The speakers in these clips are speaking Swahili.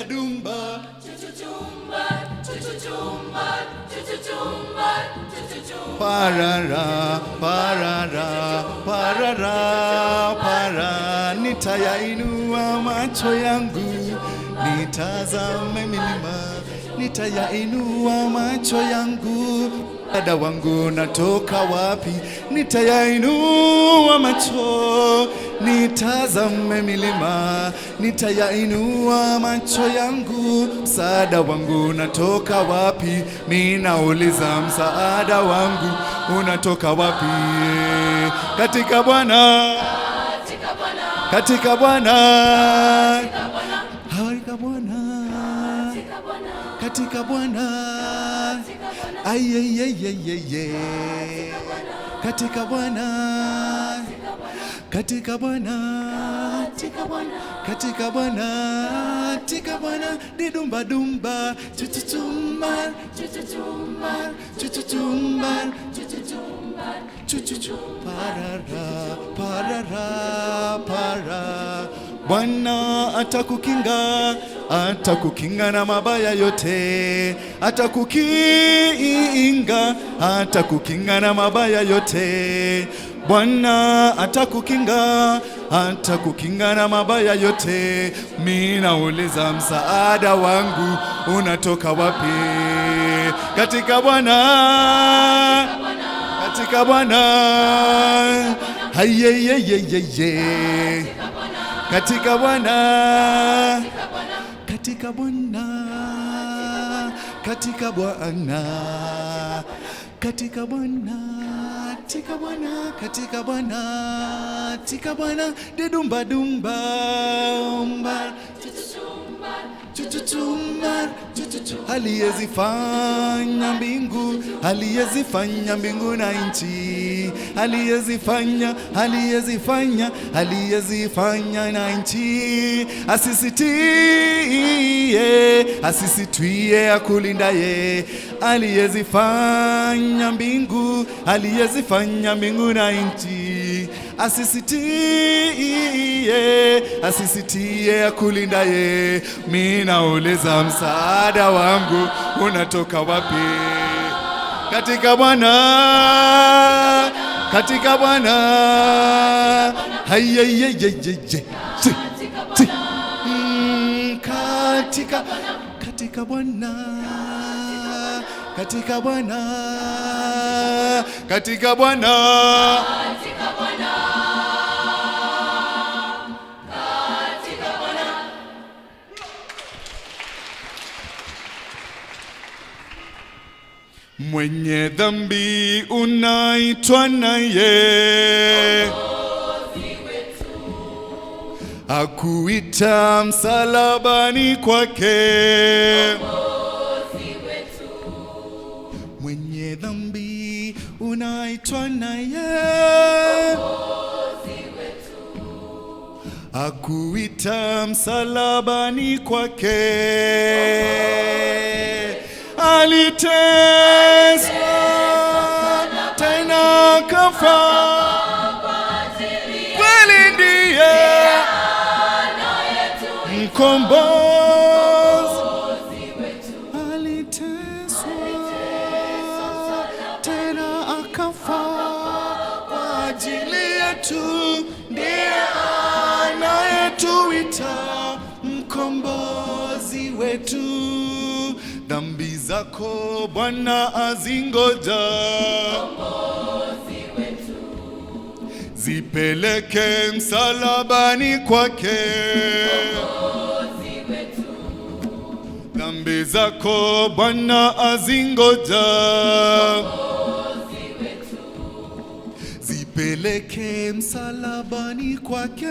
Dumba, parara, parara, parara, para. Nitayainua macho yangu, nitazame milima. Nitayainua macho yangu, msaada wangu natoka wapi? Nitayainua macho, nitazame milima. Nitayainua macho yangu, msaada wangu unatoka wapi? Mimi nauliza, msaada wangu unatoka wapi? Katika Bwana, katika Bwana, katika Bwana, katika Bwana, ayeyeyeyeye, katika Bwana, katika Bwana, katika Bwana, katika Bwana, didumba dumba, chuchuchumba, chuchuchumba, chuchuchumba, chuchuchumba, chuchuchumba, parara, parara, para. Bwana atakukinga, atakukinga na mabaya yote, atakukinga, atakukinga na mabaya yote. Bwana atakukinga, atakukinga na mabaya yote. Mimi nauliza, msaada wangu unatoka wapi? Katika Bwana, katika Bwana, hayeyeyeyeye, katika Bwana, katika Bwana, katika Bwana, katika Bwana, katika Bwana, katika Bwana, katika Bwana, didumba dumba, chuchuchumba, chuchuchumba, aliyezifanya mbingu, aliyezifanya mbingu na nchi, aliyezifanya, aliyezifanya, aliyezifanya na nchi, asisitie, asisitwie akulindaye, aliyezifanya mbingu, aliyezifanya mbingu na nchi, asisitie, asisitie akulindaye. Mimi nauliza, msaada wangu unatoka wapi? Katika Bwana, katika Bwana, hayeyeyeyeye, katika, katika Bwana, katika Bwana, katika Bwana, mwenye dhambi unaitwa naye, akuita msalabani kwake. Mwenye dhambi unaitwa naye, akuita msalabani kwake. Aliteswa tena kafa, kweli ndiye mkombozi. Aliteswa tena akafa kwa ajili yetu, ndiye anayetuita mkombozi wetu. Dhambi zako Bwana azingoja, zipeleke msalabani kwake. Dhambi zako Bwana azingoja, zipeleke msalabani kwake.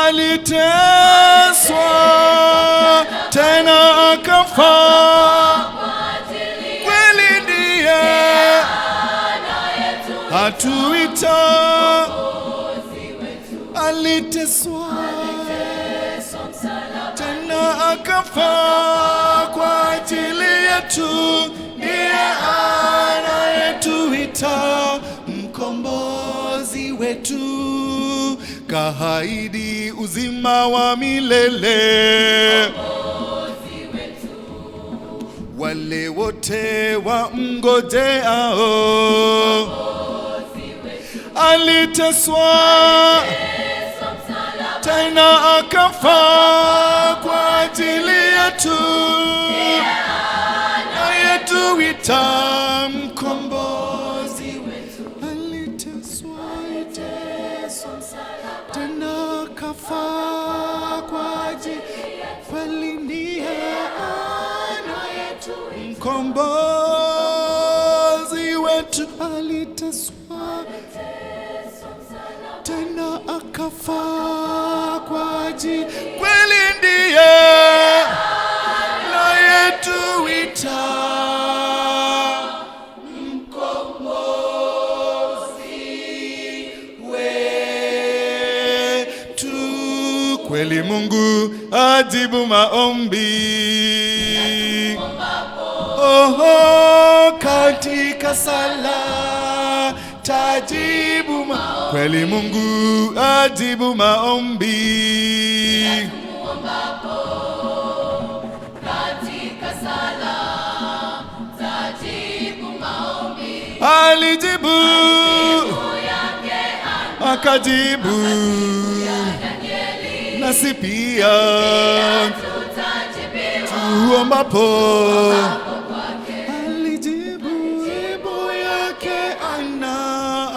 Aliteswa tena akafa, kweli ndiye atuita, aliteswa, tena akafa kwa ajili yetu, ndiye anayetuita mkombozi wetu, kahaidi uzima wa milele. Wale wote wamngojeao, aliteswa, tena akafa kwa ajili yetu, anayetuita mkombozi wetu. Aliteswa, tena akafa kwa ajili yetu, ndiye mkombozi wetu. Aliteswa, tena akafa kwa ajili, kweli ndiye anayetuita mkombozi wetu. Kweli Mungu ajibu maombi, katika sala tajibu kweli Mungu ajibu maombi, katika sala tajibu maombi. Alijibu akajibu, nasi pia tuombapo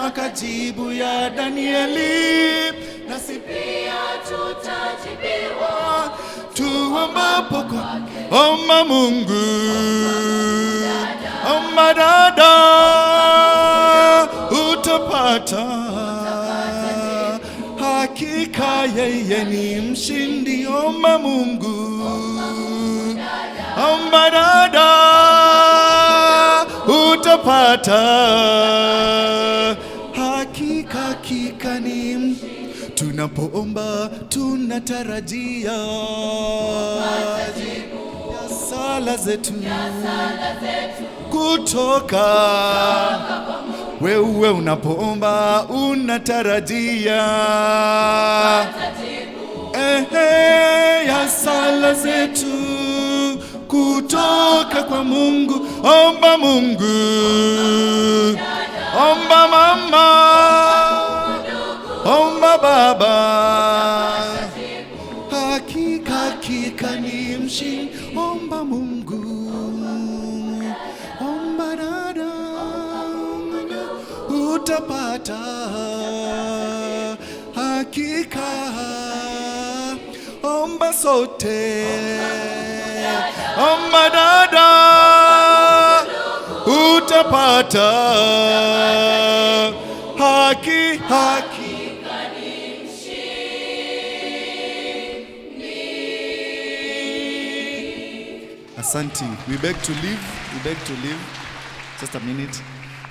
akajibu ya Danieli, nasi pia tutajibiwa tuombapo kwake. Omba Mungu, omba dada, utapata. Hakika yeye ni mshindi. Omba Mungu, omba dada, utapata. Hakika ni tunapoomba tunatarajia ya sala zetu kutoka. Wewe unapoomba unatarajia ya sala zetu kutoka kwa Mungu. Omba Mungu, omba mama, omba baba, hakika ni mshindi. Omba Mungu, omba dada, utapata. Hakika omba sote, omba dada, utapata. Hakika ni mshindi. Asante. We beg to leave. Just a minute.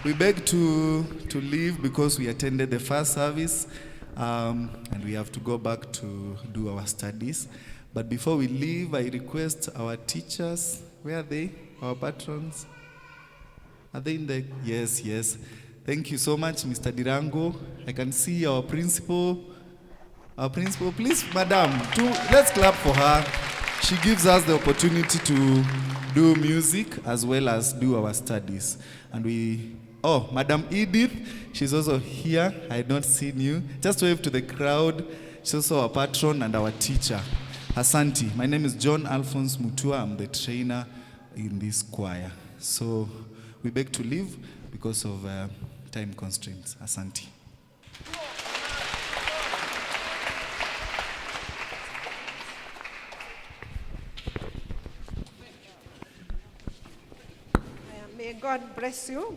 We beg to leave because we attended the first service, and we have to go back to do our studies. But before we leave, I request our teachers. Where are they? Our patrons? Are they in the? Yes. Thank you so much, Mr. Dirango. I can see our principal. Please, madam, let's clap for her. She gives us the opportunity to do music as well as do our studies. And Madam Edith, she's also here. I had not seen you. Just wave to the crowd. She's also our patron and our teacher. Asante. My name is John Alphonse Mutua. I'm the trainer in this choir. So we beg to leave because of time constraints. Asante. May God bless you.